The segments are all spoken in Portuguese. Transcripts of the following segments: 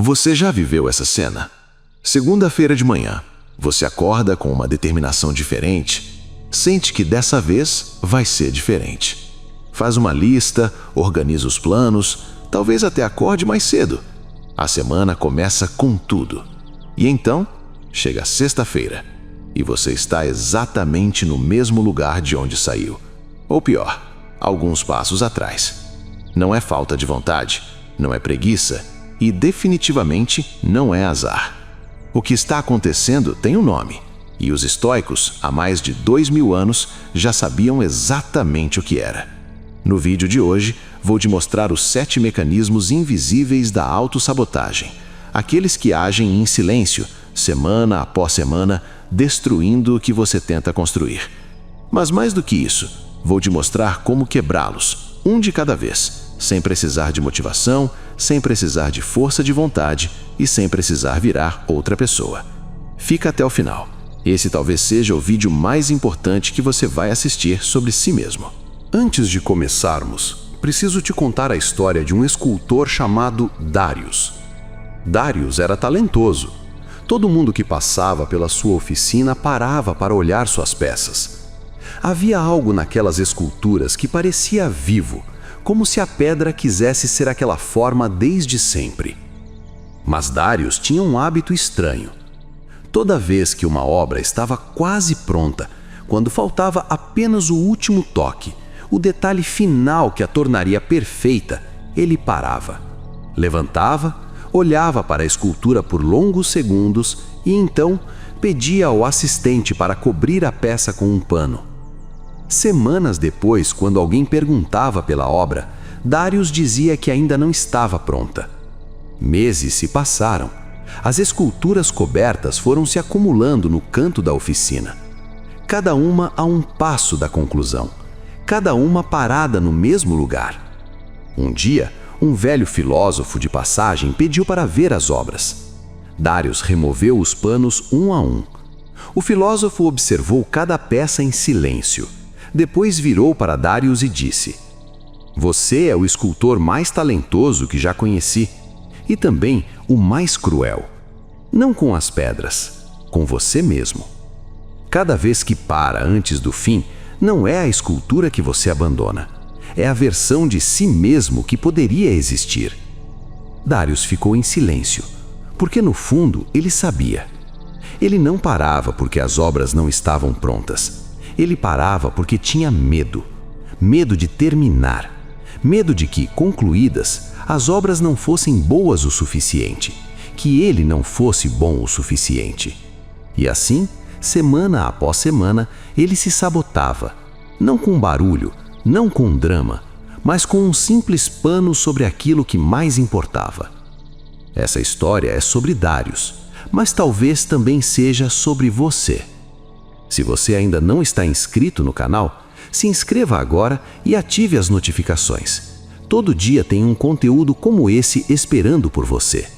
Você já viveu essa cena? Segunda-feira de manhã, você acorda com uma determinação diferente, sente que dessa vez vai ser diferente. Faz uma lista, organiza os planos, talvez até acorde mais cedo. A semana começa com tudo. E então, chega sexta-feira e você está exatamente no mesmo lugar de onde saiu. Ou pior, alguns passos atrás. Não é falta de vontade, não é preguiça e definitivamente não é azar. O que está acontecendo tem um nome, e os estoicos, há mais de 2000 anos, já sabiam exatamente o que era. No vídeo de hoje, vou te mostrar os 7 mecanismos invisíveis da autossabotagem, aqueles que agem em silêncio, semana após semana, destruindo o que você tenta construir. Mas mais do que isso, vou te mostrar como quebrá-los, um de cada vez, sem precisar de motivação, sem precisar de força de vontade e sem precisar virar outra pessoa. Fica até o final. Esse talvez seja o vídeo mais importante que você vai assistir sobre si mesmo. Antes de começarmos, preciso te contar a história de um escultor chamado Darius. Darius era talentoso. Todo mundo que passava pela sua oficina parava para olhar suas peças. Havia algo naquelas esculturas que parecia vivo, como se a pedra quisesse ser aquela forma desde sempre. Mas Darius tinha um hábito estranho. Toda vez que uma obra estava quase pronta, quando faltava apenas o último toque, o detalhe final que a tornaria perfeita, ele parava. Levantava, olhava para a escultura por longos segundos e então pedia ao assistente para cobrir a peça com um pano. Semanas depois, quando alguém perguntava pela obra, Darius dizia que ainda não estava pronta. Meses se passaram. As esculturas cobertas foram se acumulando no canto da oficina. Cada uma a um passo da conclusão. Cada uma parada no mesmo lugar. Um dia, um velho filósofo de passagem pediu para ver as obras. Darius removeu os panos um a um. O filósofo observou cada peça em silêncio. Depois virou para Darius e disse: "Você é o escultor mais talentoso que já conheci e também o mais cruel. Não com as pedras, com você mesmo. Cada vez que para antes do fim, não é a escultura que você abandona. É a versão de si mesmo que poderia existir." Darius ficou em silêncio, porque no fundo ele sabia. Ele não parava porque as obras não estavam prontas. Ele parava porque tinha medo. Medo de terminar. Medo de que, concluídas, as obras não fossem boas o suficiente. Que ele não fosse bom o suficiente. E assim, semana após semana, ele se sabotava. Não com barulho, não com drama, mas com um simples pano sobre aquilo que mais importava. Essa história é sobre Darius, mas talvez também seja sobre você. Se você ainda não está inscrito no canal, se inscreva agora e ative as notificações. Todo dia tem um conteúdo como esse esperando por você.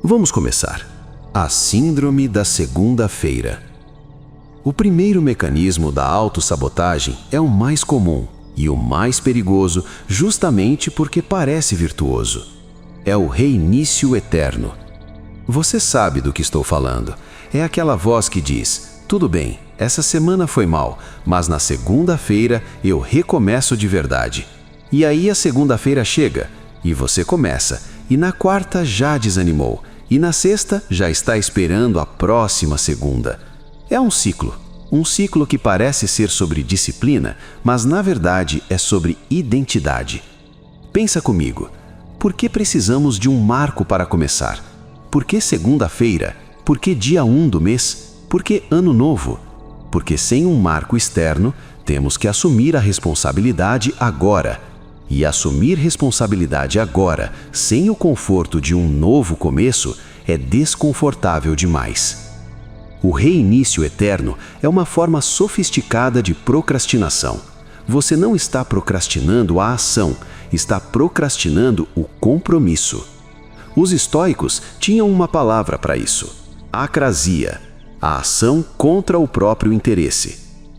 Vamos começar. A Síndrome da Segunda-feira. O primeiro mecanismo da autossabotagem é o mais comum e o mais perigoso justamente porque parece virtuoso. É o reinício eterno. Você sabe do que estou falando. É aquela voz que diz: "Tudo bem, essa semana foi mal, mas na segunda-feira eu recomeço de verdade." E aí a segunda-feira chega, e você começa, e na quarta já desanimou, e na sexta já está esperando a próxima segunda. É um ciclo que parece ser sobre disciplina, mas na verdade é sobre identidade. Pensa comigo, por que precisamos de um marco para começar? Por que segunda-feira? Por que dia 1 do mês? Por que ano novo? Porque sem um marco externo, temos que assumir a responsabilidade agora. E assumir responsabilidade agora, sem o conforto de um novo começo, é desconfortável demais. O reinício eterno é uma forma sofisticada de procrastinação. Você não está procrastinando a ação, está procrastinando o compromisso. Os estoicos tinham uma palavra para isso: acrasia, a ação contra o próprio interesse.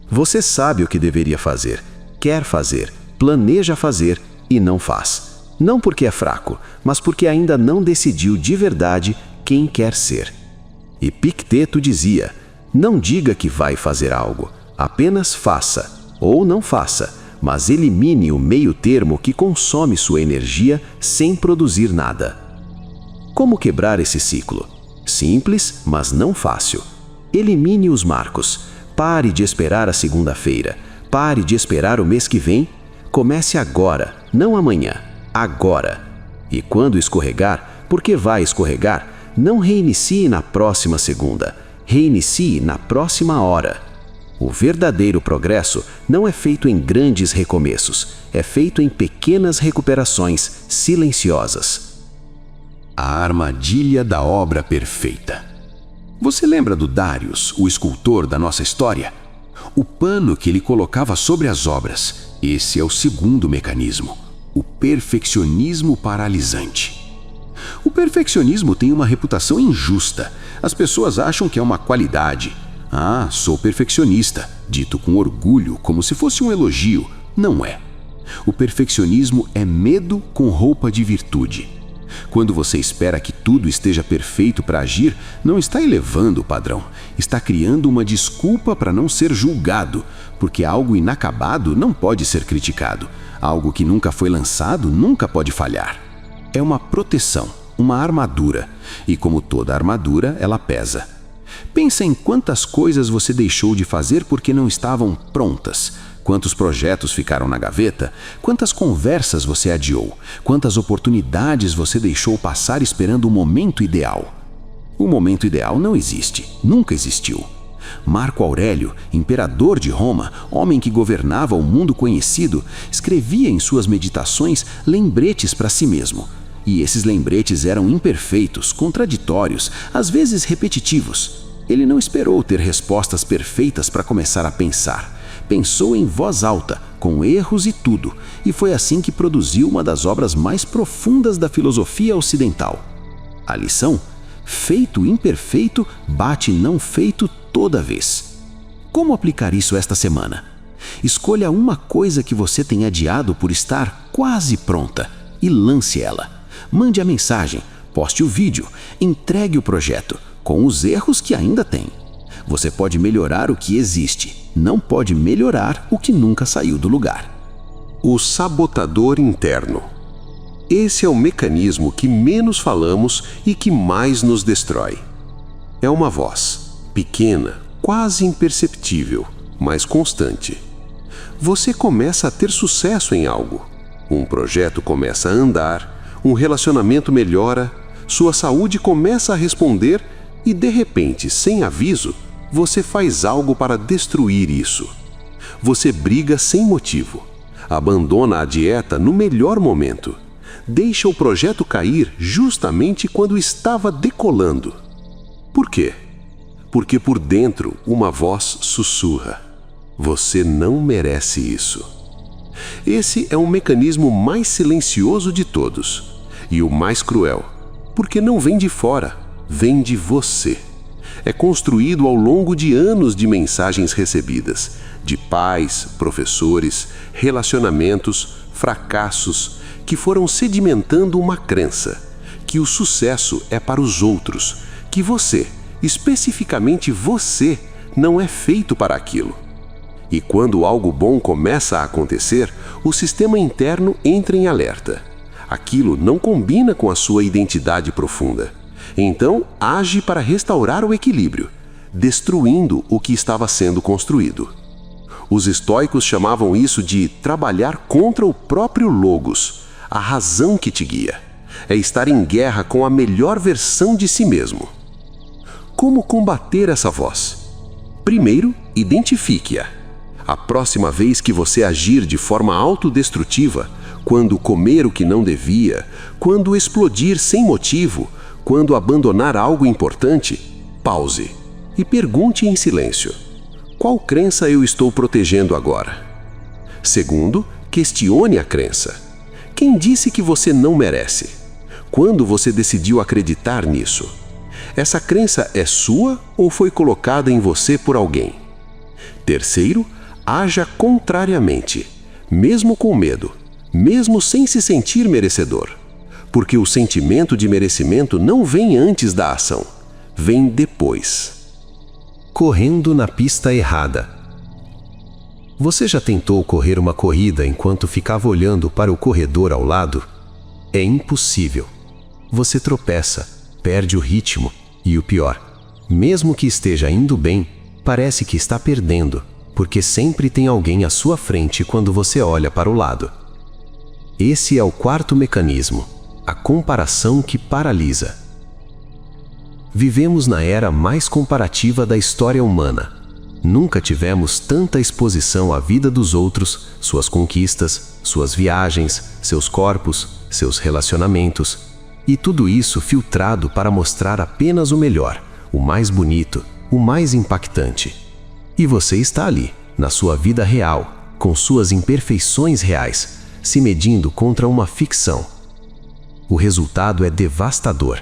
Você sabe o que deveria fazer, quer fazer, planeja fazer e não faz. Não porque é fraco, mas porque ainda não decidiu de verdade quem quer ser. Epicteto dizia: não diga que vai fazer algo, apenas faça, ou não faça, mas elimine o meio-termo que consome sua energia sem produzir nada. Como quebrar esse ciclo? Simples, mas não fácil. Elimine os marcos. Pare de esperar a segunda-feira. Pare de esperar o mês que vem. Comece agora, não amanhã. Agora. E quando escorregar, porque vai escorregar, não reinicie na próxima segunda. Reinicie na próxima hora. O verdadeiro progresso não é feito em grandes recomeços, é feito em pequenas recuperações silenciosas. A armadilha da obra perfeita. Você lembra do Darius, o escultor da nossa história? O pano que ele colocava sobre as obras. Esse é o segundo mecanismo, o perfeccionismo paralisante. O perfeccionismo tem uma reputação injusta. As pessoas acham que é uma qualidade. Ah, sou perfeccionista, dito com orgulho, como se fosse um elogio. Não é. O perfeccionismo é medo com roupa de virtude. Quando você espera que tudo esteja perfeito para agir, não está elevando o padrão, está criando uma desculpa para não ser julgado, porque algo inacabado não pode ser criticado, algo que nunca foi lançado nunca pode falhar. É uma proteção, uma armadura, e como toda armadura, ela pesa. Pensa em quantas coisas você deixou de fazer porque não estavam prontas. Quantos projetos ficaram na gaveta? Quantas conversas você adiou? Quantas oportunidades você deixou passar esperando o momento ideal? O momento ideal não existe, nunca existiu. Marco Aurélio, imperador de Roma, homem que governava o mundo conhecido, escrevia em suas meditações lembretes para si mesmo. E esses lembretes eram imperfeitos, contraditórios, às vezes repetitivos. Ele não esperou ter respostas perfeitas para começar a pensar. Pensou em voz alta, com erros e tudo, e foi assim que produziu uma das obras mais profundas da filosofia ocidental. A lição? Feito imperfeito bate não feito toda vez. Como aplicar isso esta semana? Escolha uma coisa que você tem adiado por estar quase pronta e lance ela. Mande a mensagem, poste o vídeo, entregue o projeto, com os erros que ainda tem. Você pode melhorar o que existe, não pode melhorar o que nunca saiu do lugar. O sabotador interno. Esse é o mecanismo que menos falamos e que mais nos destrói. É uma voz, pequena, quase imperceptível, mas constante. Você começa a ter sucesso em algo. Um projeto começa a andar, um relacionamento melhora, sua saúde começa a responder e, de repente, sem aviso, você faz algo para destruir isso. Você briga sem motivo. Abandona a dieta no melhor momento. Deixa o projeto cair justamente quando estava decolando. Por quê? Porque por dentro uma voz sussurra: você não merece isso. Esse é o mecanismo mais silencioso de todos e o mais cruel, porque não vem de fora, vem de você. É construído ao longo de anos de mensagens recebidas, de pais, professores, relacionamentos, fracassos, que foram sedimentando uma crença, que o sucesso é para os outros, que você, especificamente você, não é feito para aquilo. E quando algo bom começa a acontecer, o sistema interno entra em alerta. Aquilo não combina com a sua identidade profunda. Então, age para restaurar o equilíbrio, destruindo o que estava sendo construído. Os estoicos chamavam isso de trabalhar contra o próprio logos, a razão que te guia. É estar em guerra com a melhor versão de si mesmo. Como combater essa voz? Primeiro, identifique-a. A próxima vez que você agir de forma autodestrutiva, quando comer o que não devia, quando explodir sem motivo, quando abandonar algo importante, pause e pergunte em silêncio: qual crença eu estou protegendo agora? Segundo, questione a crença. Quem disse que você não merece? Quando você decidiu acreditar nisso? Essa crença é sua ou foi colocada em você por alguém? Terceiro, haja contrariamente, mesmo com medo. mesmo sem se sentir merecedor. Porque o sentimento de merecimento não vem antes da ação, vem depois. Correndo na pista errada. Você já tentou correr uma corrida enquanto ficava olhando para o corredor ao lado? É impossível. Você tropeça, perde o ritmo e o pior, mesmo que esteja indo bem, parece que está perdendo, porque sempre tem alguém à sua frente quando você olha para o lado. Esse é o quarto mecanismo, a comparação que paralisa. Vivemos na era mais comparativa da história humana. Nunca tivemos tanta exposição à vida dos outros, suas conquistas, suas viagens, seus corpos, seus relacionamentos, e tudo isso filtrado para mostrar apenas o melhor, o mais bonito, o mais impactante. E você está ali, na sua vida real, com suas imperfeições reais, se medindo contra uma ficção. O resultado é devastador.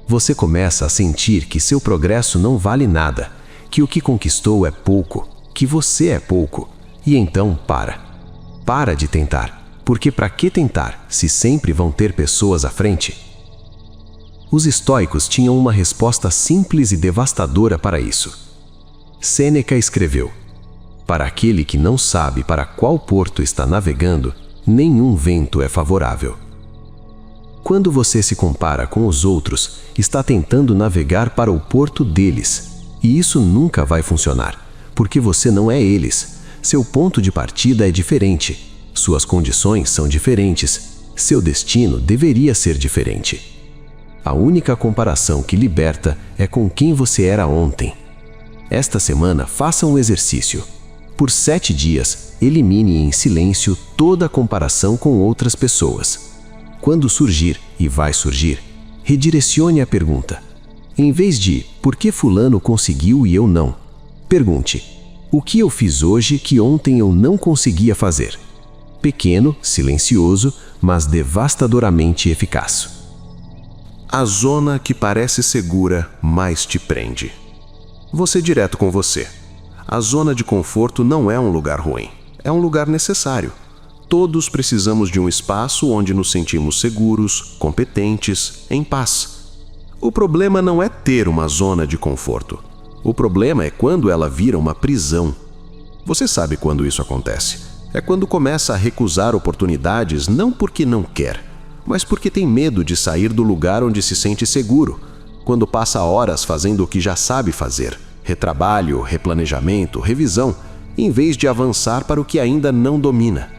Você começa a sentir que seu progresso não vale nada, que o que conquistou é pouco, que você é pouco, e então para. Para de tentar, porque para que tentar se sempre vão ter pessoas à frente? Os estoicos tinham uma resposta simples e devastadora para isso. Sêneca escreveu: para aquele que não sabe para qual porto está navegando, nenhum vento é favorável. Quando você se compara com os outros, está tentando navegar para o porto deles. E isso nunca vai funcionar, porque você não é eles. Seu ponto de partida é diferente. Suas condições são diferentes. Seu destino deveria ser diferente. A única comparação que liberta é com quem você era ontem. Esta semana, faça um exercício. Por 7 dias, elimine em silêncio toda a comparação com outras pessoas. Quando surgir, e vai surgir, redirecione a pergunta. Em vez de "por que fulano conseguiu e eu não?", pergunte: "o que eu fiz hoje que ontem eu não conseguia fazer?". Pequeno, silencioso, mas devastadoramente eficaz. A zona que parece segura mais te prende. Vou ser direto com você. A zona de conforto não é um lugar ruim. É um lugar necessário. Todos precisamos de um espaço onde nos sentimos seguros, competentes, em paz. O problema não é ter uma zona de conforto. O problema é quando ela vira uma prisão. Você sabe quando isso acontece. É quando começa a recusar oportunidades não porque não quer, mas porque tem medo de sair do lugar onde se sente seguro. Quando passa horas fazendo o que já sabe fazer, retrabalho, replanejamento, revisão, em vez de avançar para o que ainda não domina.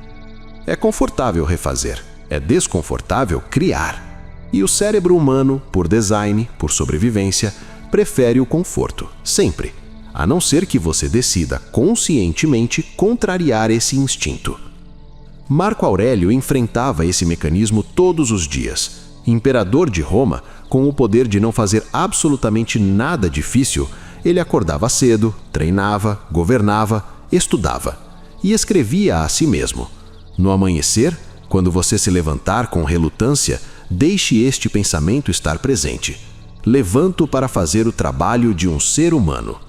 É confortável refazer, é desconfortável criar. E o cérebro humano, por design, por sobrevivência, prefere o conforto, sempre, a não ser que você decida conscientemente contrariar esse instinto. Marco Aurélio enfrentava esse mecanismo todos os dias. Imperador de Roma, com o poder de não fazer absolutamente nada difícil, ele acordava cedo, treinava, governava, estudava e escrevia a si mesmo: no amanhecer, quando você se levantar com relutância, deixe este pensamento estar presente. Levanto para fazer o trabalho de um ser humano.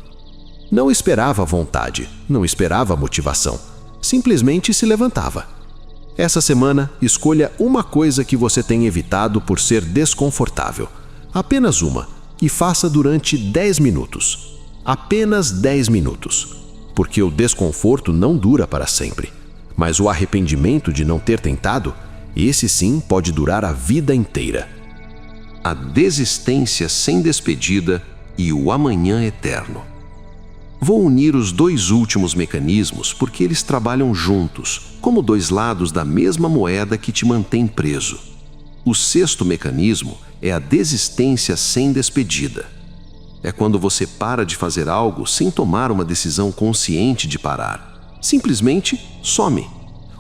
Não esperava vontade, não esperava motivação. Simplesmente se levantava. Essa semana, escolha uma coisa que você tem evitado por ser desconfortável. Apenas uma, e faça durante 10 minutos. Apenas 10 minutos. Porque o desconforto não dura para sempre. Mas o arrependimento de não ter tentado, esse sim pode durar a vida inteira. A desistência sem despedida e o amanhã eterno. Vou unir os dois últimos mecanismos porque eles trabalham juntos, como dois lados da mesma moeda que te mantém preso. O sexto mecanismo é a desistência sem despedida. É quando você para de fazer algo sem tomar uma decisão consciente de parar. Simplesmente some.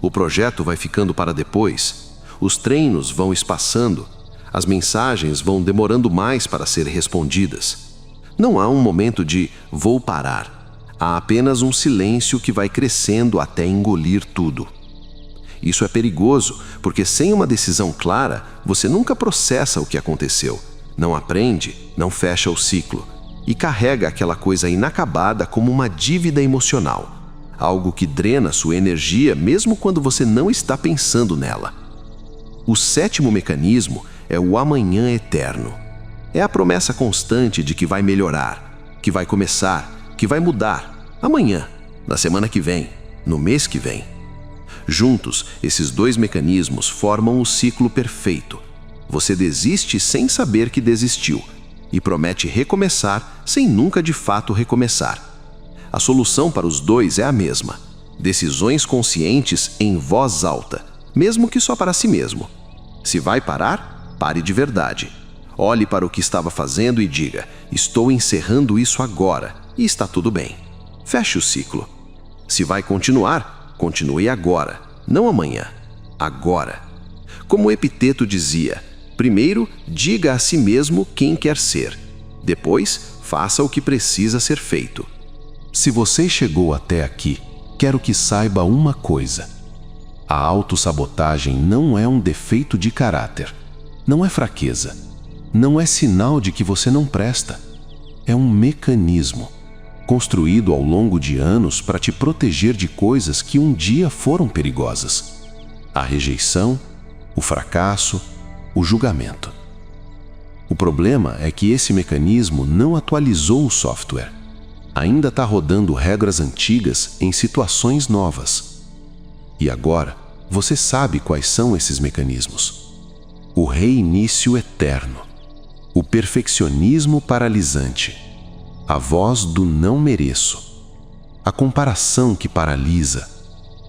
O projeto vai ficando para depois. Os treinos vão espaçando. As mensagens vão demorando mais para ser respondidas. Não há um momento de "vou parar". Há apenas um silêncio que vai crescendo até engolir tudo. Isso é perigoso, porque sem uma decisão clara, você nunca processa o que aconteceu, não aprende, não fecha o ciclo, e carrega aquela coisa inacabada como uma dívida emocional. algo que drena sua energia mesmo quando você não está pensando nela. O 7º mecanismo é o amanhã eterno. É a promessa constante de que vai melhorar, que vai começar, que vai mudar, amanhã, na semana que vem, no mês que vem. Juntos, esses 2 mecanismos formam o ciclo perfeito. Você desiste sem saber que desistiu e promete recomeçar sem nunca de fato recomeçar. A solução para os 2 é a mesma: decisões conscientes em voz alta, mesmo que só para si mesmo. Se vai parar, pare de verdade. Olhe para o que estava fazendo e diga: estou encerrando isso agora e está tudo bem. Feche o ciclo. Se vai continuar, continue agora, não amanhã. Agora. Como Epiteto dizia, primeiro diga a si mesmo quem quer ser. Depois, faça o que precisa ser feito. Se você chegou até aqui, quero que saiba uma coisa. A autossabotagem não é um defeito de caráter. Não é fraqueza. Não é sinal de que você não presta. É um mecanismo construído ao longo de anos para te proteger de coisas que um dia foram perigosas: a rejeição, o fracasso, o julgamento. O problema é que esse mecanismo não atualizou o software. Ainda está rodando regras antigas em situações novas. E agora, você sabe quais são esses mecanismos: o reinício eterno, o perfeccionismo paralisante, a voz do não mereço, a comparação que paralisa,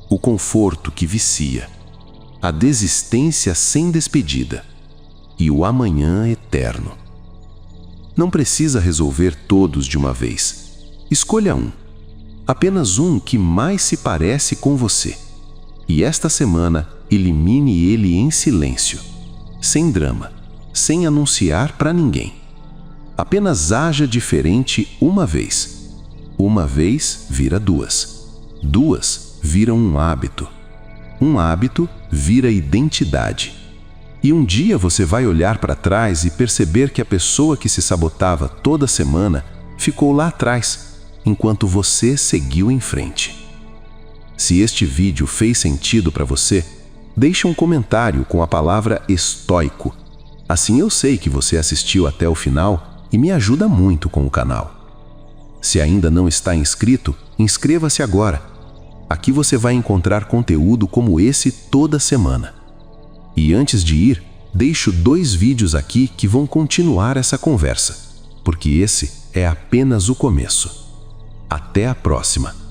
o conforto que vicia, a desistência sem despedida e o amanhã eterno. Não precisa resolver todos de uma vez. Escolha um, apenas um que mais se parece com você. E esta semana, elimine ele em silêncio, sem drama, sem anunciar para ninguém. Apenas haja diferente uma vez. Uma vez vira 2. 2 viram um hábito. Um hábito vira identidade. E um dia você vai olhar para trás e perceber que a pessoa que se sabotava toda semana ficou lá atrás, enquanto você seguiu em frente. Se este vídeo fez sentido para você, deixe um comentário com a palavra estoico. Assim eu sei que você assistiu até o final e me ajuda muito com o canal. Se ainda não está inscrito, inscreva-se agora. Aqui você vai encontrar conteúdo como esse toda semana. E antes de ir, deixo 2 vídeos aqui que vão continuar essa conversa, porque esse é apenas o começo. Até a próxima!